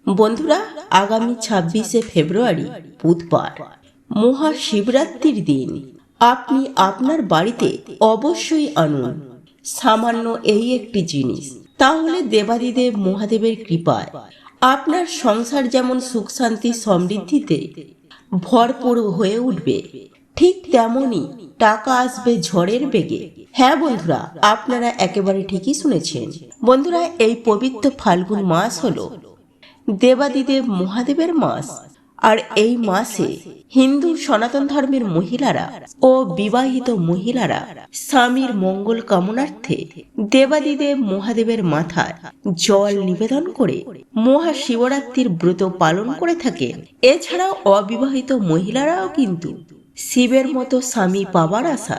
বন্ধুরা, আগামী 26শে ফেব্রুয়ারি বুধবার মহাশিবরাত্রির দিন আপনি আপনার বাড়িতে অবশ্যই আনুন সামান্য এই একটি জিনিস। তাহলে দেবাদিদেব মহাদেবের কৃপায় আপনার সংসার যেমন সুখ শান্তি সমৃদ্ধিতে ভরপুর হয়ে উঠবে, ঠিক তেমনি টাকা আসবে ঝড়ের বেগে। হ্যাঁ বন্ধুরা, আপনারা একেবারে ঠিকই শুনেছেন। বন্ধুরা, এই পবিত্র ফাল্গুন মাস হলো দেবাদিদেব মহাদেবের মাস। আর এই মাসে হিন্দু সনাতন ধর্মের মহিলারা ও বিবাহিত মহিলারা স্বামীর মঙ্গল কামনার্থে দেবাদিদেব মহাদেবের মাথায় জল নিবেদন করে মহাশিবরাত্রির ব্রত পালন করে থাকেন। এছাড়াও অবিবাহিত মহিলারাও কিন্তু শিবের মতো স্বামী পাবার আশা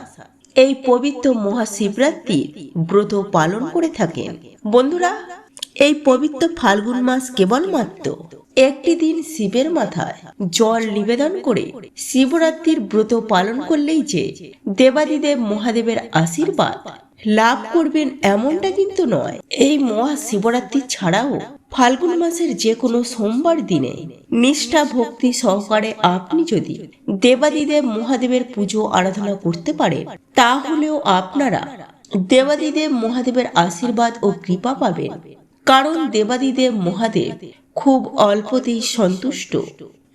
এই পবিত্র মহাশিবরাত্রির ব্রত পালন করে থাকেন। বন্ধুরা, এই পবিত্র ফাল্গুন মাস কেবলমাত্র একটি দিন শিবের মাথায় জল নিবেদন করে শিবরাত্রির ব্রত পালন করলেই যে দেবাদিদেব মহাদেবের আশীর্বাদ লাভ করবেন এমনটা কিন্তু নয়। এই মহাশিবরাত্রি ছাড়াও ফাল্গুন মাসের যে কোনো সোমবার দিনে নিষ্ঠা ভক্তি সহকারে আপনি যদি দেবাদিদেব মহাদেবের পুজো আরাধনা করতে পারেন, তাহলেও আপনারা দেবাদিদেব মহাদেবের আশীর্বাদ ও কৃপা পাবেন। কারণ দেবাদিদেব মহাদেব খুব অল্পতেই সন্তুষ্ট,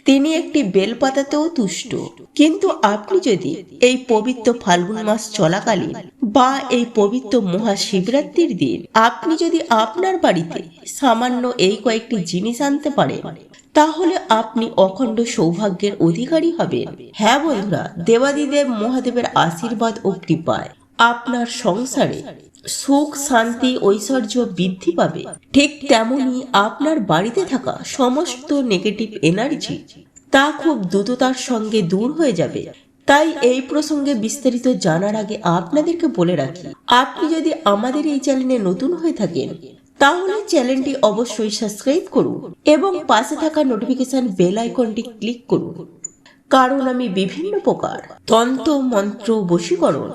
তিনি একটি বেলপাতাতেও তুষ্ট। কিন্তু আপনি যদি এই পবিত্র ফাল্গুন মাস চলাকালীন বা এই পবিত্র মহাশিবরাত্রির দিন আপনি যদি আপনার বাড়িতে সামান্য এই কয়েকটি জিনিস আনতে পারেন, তাহলে আপনি অখণ্ড সৌভাগ্যের অধিকারী হবেন। হ্যাঁ বন্ধুরা, দেবাদিদেব মহাদেবের আশীর্বাদ ও কৃপায় আপনার সংসারে সুখ শান্তি ঐশ্বর্য বৃদ্ধি পাবে। ঠিক তেমনি আপনার বাড়িতে থাকা সমস্ত নেগেটিভ এনার্জি তা খুব দ্রুততার সঙ্গে দূর হয়ে যাবে। তাই এই প্রসঙ্গে বিস্তারিত জানার আগে আপনাদেরকে বলে রাখি, আপনি যদি আমাদের এই চ্যানেলে নতুন হয়ে থাকেন, তাহলে চ্যানেলটি অবশ্যই সাবস্ক্রাইব করুন এবং পাশে থাকা নোটিফিকেশন বেল আইকনটি ক্লিক করুন। কারণ আমি বিভিন্ন প্রকার তন্ত্র মন্ত্র বশীকরণ,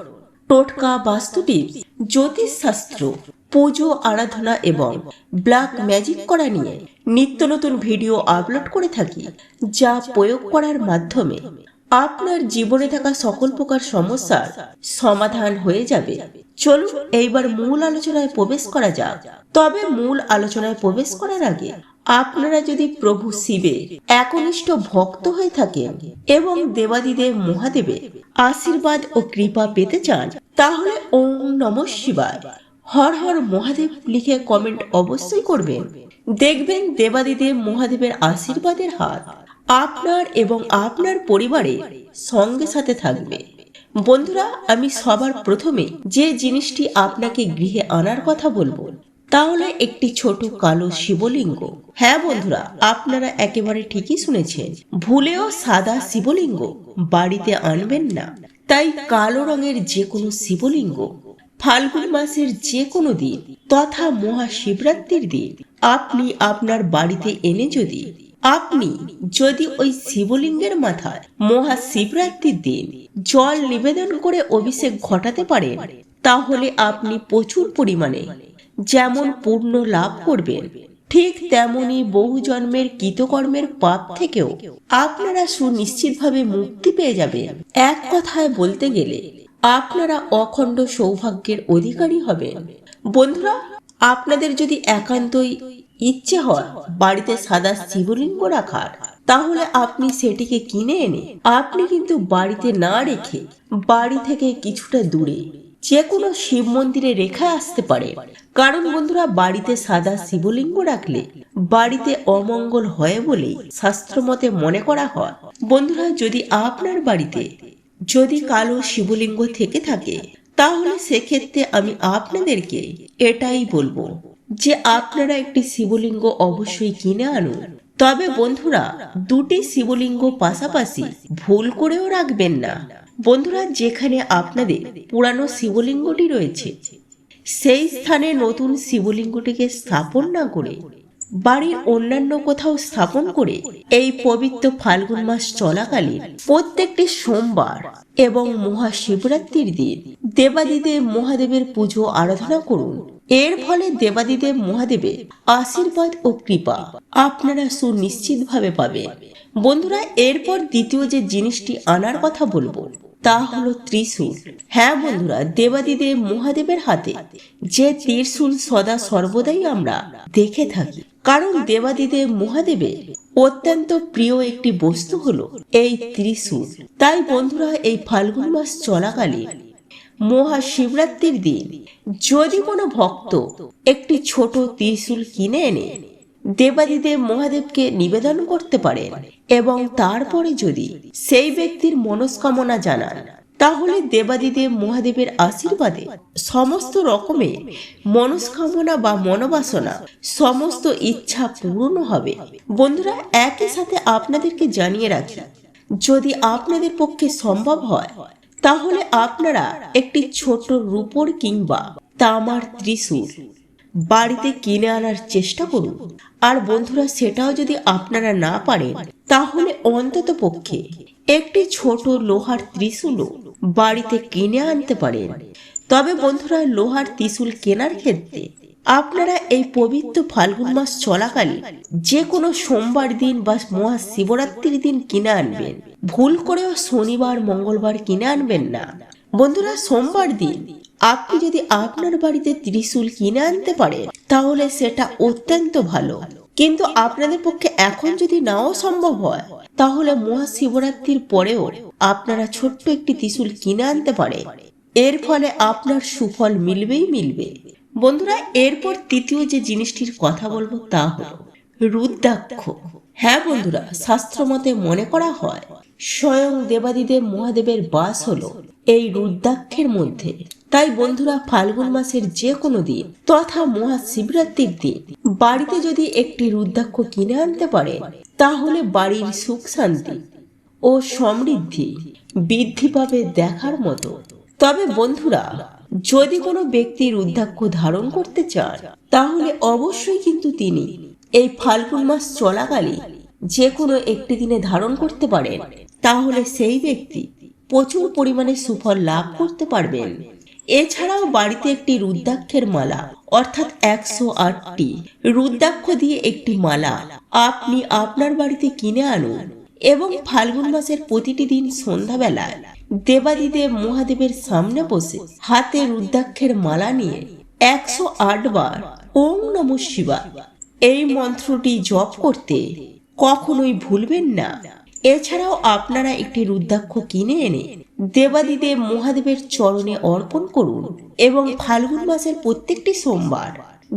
টোটকা, বাস্তু টিপস, জ্যোতিষ শাস্ত্র, পুজো আরাধনা এবং ব্ল্যাক ম্যাজিক করা নিয়ে নিত্য নতুন ভিডিও আপলোড করে থাকি, যা প্রয়োগ করার মাধ্যমে আপনার জীবনে থাকা সকল প্রকার সমস্যার সমাধান হয়ে যাবে। চলুন এইবার মূল আলোচনায় প্রবেশ করা যাক। তবে মূল আলোচনায় প্রবেশ করার আগে আপনারা যদি প্রভু শিবের একনিষ্ঠ ভক্ত হয়ে থাকেন এবং দেবাদিদেব মহাদেবের আশীর্বাদ ও কৃপা পেতে চান, তাহলে ওম নমঃ শিবায়, হর হর মহাদেব লিখে কমেন্ট অবশ্যই করবেন। দেখবেন দেবাদিদেব মহাদেবের আশীর্বাদের হাত আপনার এবং আপনার পরিবারের সঙ্গে সাথে থাকবে। বন্ধুরা, আমি সবার প্রথমে যে জিনিসটি আপনাকে গৃহে আনার কথা বলবো, তাহলে একটি ছোট কালো শিবলিঙ্গ। হ্যাঁ বন্ধুরা, আপনারা একেবারে ঠিকই শুনেছেন, ভুলেও সাদা শিবলিঙ্গ বাড়িতে আনবেন না। তাই কালো রঙের যে কোনো শিবলিঙ্গ ফাল্গুন মাসের যে কোনো দিন তথা মহাশিবরাত্রির দিন আপনি আপনার বাড়িতে এনে যদি ওই শিবলিঙ্গের মাথায় মহাশিবরাত্রির দিন জল নিবেদন করে অভিষেক ঘটাতে পারেন, তাহলে আপনি প্রচুর পরিমাণে যেমন পূর্ণ লাভ করবেন, ঠিক তেমনি বহু জন্মের কৃতকর্মের পাপ থেকেও আপনারা সুনিশ্চিতভাবে মুক্তি পেয়ে যাবেন। এক কথায় বলতে গেলে আপনারা অখণ্ড সৌভাগ্যের অধিকারী হবেন। বন্ধুরা, আপনাদের যদি একান্তই ইচ্ছে হয় বাড়িতে সাদা শিবলিঙ্গ রাখার, তাহলে আপনি সেটিকে কিনে এনে আপনি কিন্তু বাড়িতে না রেখে বাড়ি থেকে কিছুটা দূরে যে কোনো শিব মন্দিরে রেখে আসতে পারে। কারণ বন্ধুরা, বাড়িতে সাদা শিবলিঙ্গ রাখলে বাড়িতে অমঙ্গল হয় বলেই শাস্ত্রমতে মনে করা হয়। বন্ধুরা, যদি আপনার বাড়িতে যদি কালো শিবলিঙ্গ থেকে থাকে, তাহলে সেক্ষেত্রে আমি আপনাদেরকে এটাই বলবো যে আপনারা একটি শিবলিঙ্গ অবশ্যই কিনে আনুন। তবে বন্ধুরা, দুটি শিবলিঙ্গ পাশাপাশি ভুল করেও রাখবেন না। বন্ধুরা, যেখানে আপনাদের পুরানো শিবলিঙ্গটি রয়েছে সেই স্থানে নতুন শিবলিঙ্গটিকে স্থাপন না করে বাড়ির অন্যান্য কোথাও স্থাপন করে এই পবিত্র ফাল্গুন মাস চলাকালীন প্রত্যেকটি সোমবার এবং মহাশিবরাত্রির দিন দেবাদিদেব মহাদেবের পুজো আরাধনা করুন এর ফলে দেবাদিদেব মহাদেবের আশীর্বাদ ও কৃপা আপনারা সুনিশ্চিতভাবে পাবেন। বন্ধুরা, এরপর দ্বিতীয় যে জিনিসটি আনার কথা বলবো তা হলো ত্রিশূল। হ্যাঁ বন্ধুরা, দেবাদিদেব মহাদেবের হাতে যে ত্রিশূল সদা সর্বদাই আমরা দেখে থাকি, কারণ দেবাদিদেব মহাদেবের অত্যন্ত প্রিয় একটি বস্তু হলো এই ত্রিশূল। তাই বন্ধুরা, এই ফাল্গুন মাস চলাকালীন মহাশিবরাত্রির দিন যদি কোনো ভক্ত একটি ছোট ত্রিশূল কিনে এনে দেবাদিদেব মহাদেবকে নিবেদন করতে পারেন এবং তারপরে যদি সেই ব্যক্তির মনস্কামনা জানান, তাহলে দেবাদিদেব মহাদেবের আশীর্বাদে সমস্ত রকমের মনস্কামনা বা মনোবাসনা সমস্ত ইচ্ছা পূর্ণ হবে। বন্ধুরা, একই সাথে আপনাদেরকে জানিয়ে রাখি, যদি আপনাদের পক্ষে সম্ভব হয় তাহলে আপনারা একটি ছোট রূপোর কিংবা তামার ত্রিশূল বাড়িতে কিনে আনার চেষ্টা করুন। আর বন্ধুরা, সেটাও যদি আপনারা না পারেন তাহলে অন্তত পক্ষে একটি ছোট লোহার ত্রিশূলও বাড়িতে কিনে আনতে পারেন। তবে বন্ধুরা, লোহার ত্রিশূল কেনার ক্ষেত্রে আপনারা এই পবিত্র ফাল্গুন মাস চলাকালীন যে কোনো সোমবার দিন বা মহাশিবরাত্রির দিন কিনে আনবেন। ভুল করেও শনিবার মঙ্গলবার কিনে আনবেন না। বন্ধুরা, সোমবার দিন আপনি যদি আপনার বাড়িতে ত্রিশূল কিনে আনতে পারেন তাহলে সেটা অত্যন্ত ভালো। কিন্তু আপনাদের পক্ষে এখন যদি নাও সম্ভব হয় তাহলে মহাশিবরাত্রির পরেও আপনারা ছোট্ট একটি ত্রিশূল কিনে আনতে পারেন। এর ফলে আপনার সুফল মিলবেই মিলবে। বন্ধুরা, এরপর তৃতীয় যে জিনিসটির কথা বলবো তা হলো রুদ্রাক্ষ। হ্যাঁ বন্ধুরা, শাস্ত্র মতে মনে করা হয় স্বয়ং দেবাদিদেব মহাদেবের বাস হলো এই রুদ্রাক্ষের মধ্যে। তাই বন্ধুরা, ফাল্গুন মাসের যে কোনো দিন তথা মহাশিবরাত্রির দিন বাড়িতে যদি একটি রুদ্রাক্ষ কিনে আনতে পারে তাহলে বাড়ির সুখ শান্তি ও সমৃদ্ধি বৃদ্ধি পাবে দেখার মতো। তবে বন্ধুরা, যদি কোনো ব্যক্তি রুদ্রাক্ষ ধারণ করতে চান তাহলে অবশ্যই কিন্তু তিনি এই ফাল্গুন মাস চলাকালীন যে কোনো একটি দিনে ধারণ করতে পারেন, তাহলে সেই ব্যক্তি প্রচুর পরিমাণে সুফল লাভ করতে পারবেন। এছাড়াও বাড়িতে একটি রুদ্রাক্ষের মালা অর্থাৎ 108টি রুদ্রাক্ষ দিয়ে একটি মালা আপনি আপনার বাড়িতে কিনে আনুন এবং ফাল্গুন মাসের প্রতিটি দিন সন্ধ্যাবেলায় দেবাদিদেব মহাদেবের সামনে বসে হাতে রুদ্রাক্ষের মালা নিয়ে 108 বার ওম নমঃ শিবায় এই মন্ত্রটি জপ করতে কখনোই ভুলবেন না। এছাড়াও আপনারা একটি রুদ্রাক্ষ কিনে এনে দেবাদিদেব মহাদেবের চরণে অর্পণ করুন এবং ফাল্গুন মাসের প্রত্যেকটি সোমবার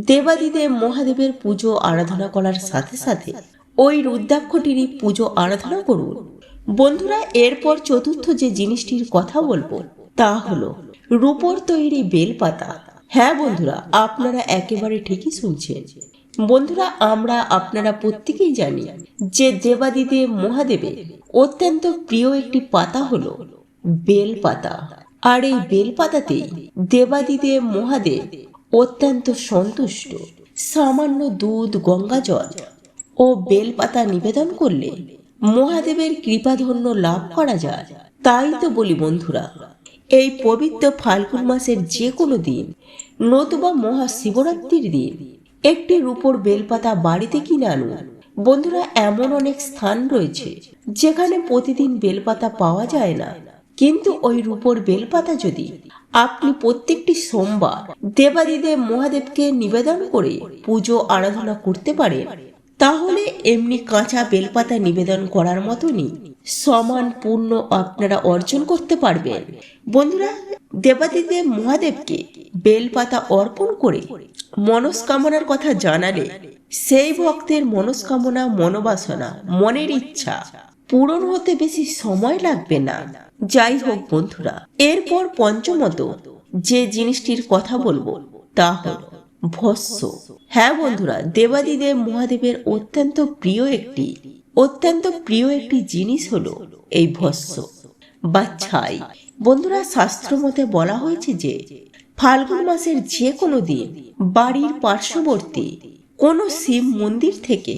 দেবাদিদেব মহাদেবের পুজো আরাধনা করার সাথে সাথে ওই রুদ্রাক্ষটিরই পুজো আরাধনা করুন। বন্ধুরা, এরপর চতুর্থ যে জিনিসটির কথা বলবো তা হলো রূপোর তৈরি বেলপাতা। হ্যাঁ বন্ধুরা, আপনারা একেবারে ঠিকই শুনছেন। বন্ধুরা, আপনারা প্রত্যেকেই জানি যে দেবাদিদেব মহাদেবের অত্যন্ত প্রিয় একটি পাতা হলো বেলপাতা। আর এই বেলপাতাতেই দেবাদিদেব মহাদেব অত্যন্ত সন্তুষ্ট। সামান্য দুধ, গঙ্গা জল ও বেলপাতা নিবেদন করলে মহাদেবের কৃপাধন্য লাভ করা যায়। তাই তো বলি বন্ধুরা, এই পবিত্র ফাল্গুন মাসের যে কোনো দিন নতুবা মহাশিবরাত্রির দিন একটি রূপোর বেলপাতা বাড়িতে কিনে আনুন। বন্ধুরা, এমন অনেক স্থান রয়েছে যেখানে প্রতিদিন বেলপাতা পাওয়া যায় না, কিন্তু ওই রূপোর বেলপাতা যদি আপনি প্রত্যেকটি সোমবার দেবাদিদেব মহাদেবকে নিবেদন করে পুজো আরাধনা করতে পারেন, তাহলে এমনি কাঁচা বেলপাতা নিবেদন করার মতনই সমান পূর্ণ আপনারা অর্জন করতে পারবেন। বন্ধুরা, দেবাদিদেব মহাদেবকে বেলপাতা অর্পণ করে মনস্কামনার কথা জানালে সেই ভক্তের মনস্কামনা, মনোবাসনা, মনের ইচ্ছা পূরণ হতে বেশি সময় লাগবে না। যাই হোক বন্ধুরা, এরপর পঞ্চমত যে জিনিসটির কথা বলবো তা হল ভস্য। হ্যাঁ বন্ধুরা, দেবাদিদেব মহাদেবের অত্যন্ত প্রিয় একটি জিনিস হলো এই ভস্য বা ছাই। বন্ধুরা, শাস্ত্র মতে বলা হয়েছে যে ফাল্গুন মাসের যে কোনো দিন বাড়ির পার্শ্ববর্তী কোনো শিব মন্দির থেকে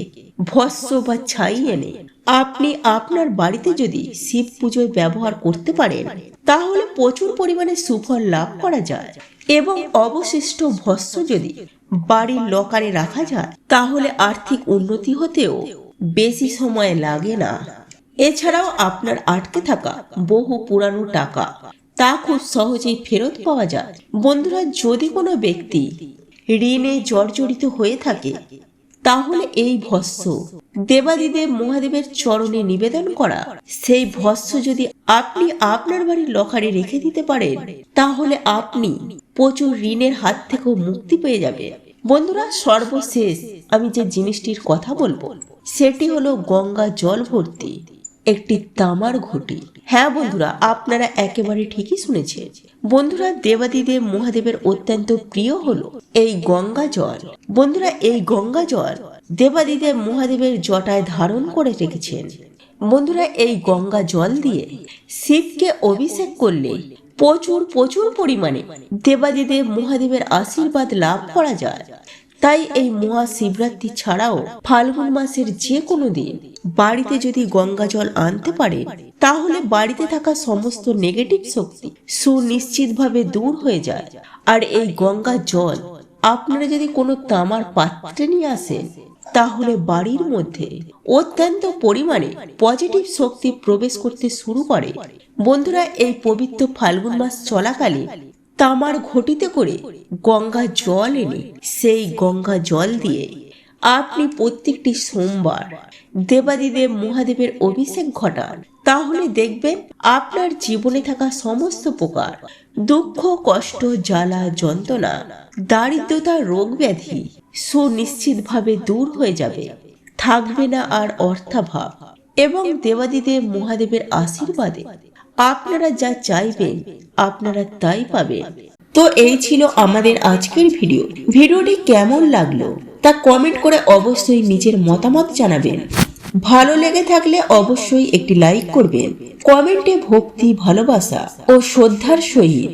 ভস্য বা ছাই এনে আপনি আপনার বাড়িতে যদি শিব পুজোয় ব্যবহার করতে পারেন তাহলে প্রচুর পরিমাণে সুফল লাভ করা যায় এবং অবশিষ্ট ভস্ম যদি বাড়ির লকারে রাখা যায় তাহলে আর্থিক উন্নতি হতেও বেশি সময় লাগে না। এছাড়াও আপনার আটকে থাকা বহু পুরানো টাকা তা খুব সহজেই ফেরত পাওয়া যায়। বন্ধুরা, যদি কোনো ব্যক্তি ঋণে জর্জরিত হয়ে থাকে তাহলে এই ভস্ম দেবাদিদেব মহাদেবের চরণে নিবেদন করা সেই ভস্ম যদি আপনি আপনার বাড়ির লকারে রেখে দিতে পারেন তাহলে আপনি প্রচুর ঋণের হাত থেকেও মুক্তি পেয়ে যাবে। বন্ধুরা, সর্বশেষ আমি যে জিনিসটির কথা বলবো সেটি হলো গঙ্গা জল ভর্তি একটি তামার ঘটি। হ্যাঁ বন্ধুরা, আপনারা একেবারে ঠিকই শুনেছেন। বন্ধুরা, দেবাদিদেব মহাদেবের অত্যন্ত প্রিয় হলো এই গঙ্গা জল। বন্ধুরা, এই গঙ্গা জল দেবাদিদেব মহাদেবের জটায় ধারণ করে রেখেছেন। বন্ধুরা, এই গঙ্গা জল দিয়ে শিবকে অভিষেক করলে প্রচুর পরিমাণে দেবাদিদেব মহাদেবের আশীর্বাদ লাভ করা যায়। তাই এই মহাশিবরাত্রি ছাড়াও ফাল্গুন মাসের যে কোনো দিন বাড়িতে যদি গঙ্গা জল আনতে পারেন তাহলে বাড়িতে থাকা সমস্ত নেগেটিভ শক্তি সুনিশ্চিতভাবে দূর হয়ে যায়। আর এই গঙ্গা জল আপনারা যদি কোনো তামার পাত্রে নিয়ে আসেন তাহলে বাড়ির মধ্যে অত্যন্ত পরিমাণে পজিটিভ শক্তি প্রবেশ করতে শুরু করে। বন্ধুরা, এই পবিত্র ফাল্গুন মাস চলাকালে তামার ঘটিতে করে গঙ্গা জল এনে সেই গঙ্গা জল দিয়ে আপনি প্রত্যেকটি সোমবার দেবাদিদেব মহাদেবের অভিষেক ঘটান তাহলে দেখবেন আপনার জীবনে থাকা সমস্ত প্রকার দুঃখ, কষ্ট, জ্বালা, যন্ত্রণা, দারিদ্রতা, রোগ ব্যাধি সুনিশ্চিতভাবে দূর হয়ে যাবে। থাকবে না আর অর্থাভাব এবং দেবাদিদেব মহাদেবের আশীর্বাদে আপনারা যা চাইবেন আপনারা তাই পাবেন। তো এই ছিল আমাদের আজকের ভিডিওটি কেমন লাগলো তা কমেন্ট করে অবশ্যই নিজের মতামত জানাবেন। ভালো লেগে থাকলে অবশ্যই একটি লাইক করবেন। কমেন্টে ভক্তি, ভালোবাসা ও শ্রদ্ধার সহিত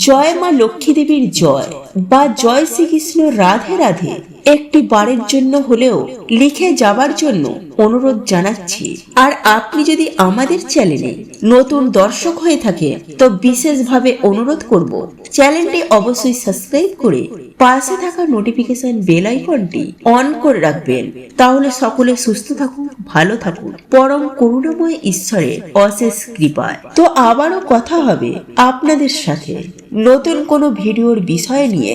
জয় মা লক্ষ্মী দেবীর জয় বা জয় শ্রীকৃষ্ণ রাধে রাধে একটি বারের জন্য হলেও লিখে যাবার জন্য অনুরোধ জানাচ্ছি। আর আপনি যদি আমাদের চ্যানেলে নতুন দর্শক হয়ে থাকেন তো বিশেষভাবে অনুরোধ করব চ্যানেলটি অবশ্যই সাবস্ক্রাইব করে পাশে থাকা নোটিফিকেশন বেল আইকনটি অন করে রাখবেন। তাহলে সকলে সুস্থ থাকুন, ভালো থাকুন পরম করুণাময় ঈশ্বরের অশেষ কৃপায়। তো আবারও কথা হবে আপনাদের সাথে নতুন কোনো ভিডিওর বিষয় নিয়ে।